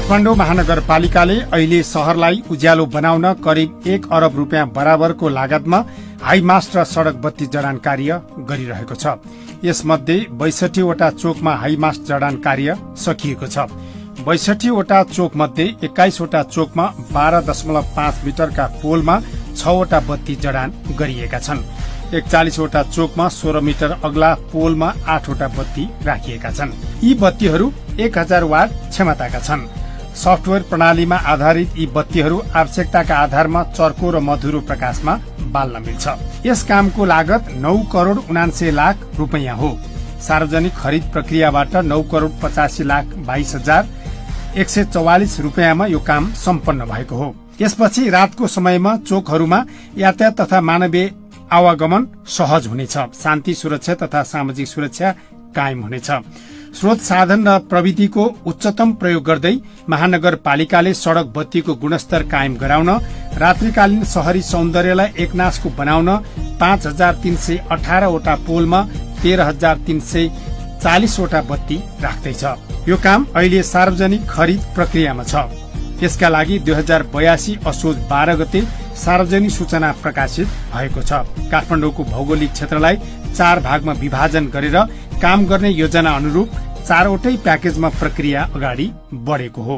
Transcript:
काठमाडौँ महानगरपालिकाले अहिले शहरलाई उज्यालो बनाउन करिब 1 अरब रुपियाँ बराबरको लागतमा हाईमास्ट र सड़क बत्ती जडान कार्य गरिरहेको छ। यसमध्ये 62 वटा चोकमा हाईमास्ट जडान कार्य सकिएको छ। 62 वटा चोक मध्ये 21 वटा चोकमा 12.5 मिटरका पोलमा 6 वटा बत्ती जडान गरिएका छन्। 41 वटा चोकमा 16 मिटर अग्ला पोलमा 8 वटा बत्ती राखिएका छन्। यी बत्तीहरू 1000 वाट क्षमताका छन्। सफ्टवेयर प्रणालीमा आधारित यी बत्तीहरू आवश्यकताका आधारमा चर्को र मधुरो प्रकाशमा बाल्न मिल्छ। यस कामको लागत 9 करोड़ 79 लाख रुपैयाँ हो। सार्वजनिक खरिद प्रक्रियाबाट 9 करोड़ 85 लाख 22 हजार 144 रुपैयाँमा यो काम सम्पन्न भएको हो। यसपछि रातको समयमा चोकहरूमा यातायात तथा मानवीय आवागमन सहज हुनेछ। शान्ति सुरक्षा तथा सामाजिक सुरक्षा कायम हुनेछ। स्रोत साधन र प्रविधिको उच्चतम प्रयोग गर्दै महानगरपालिकाले सड़क बत्तीको गुणस्तर कायम गराउन, रात्रिकालीन शहरी सौन्दर्यलाई एकनासको बनाउन 5318 वटा पोलमा 13340 वटा बत्ती राख्दैछ। यो काम अहिले सार्वजनिक खरिद प्रक्रियामा छ। यसका लागि 2082 असोज 12 गते सार्वजनिक सूचना प्रकाशित भएको छ। काठमाडौँको भौगोलिक क्षेत्रलाई 4 भागमा विभाजन गरेर काम गर्ने योजना अनुरूप 4 वटै प्याकेजमा प्रक्रिया अगाडि बढेको हो।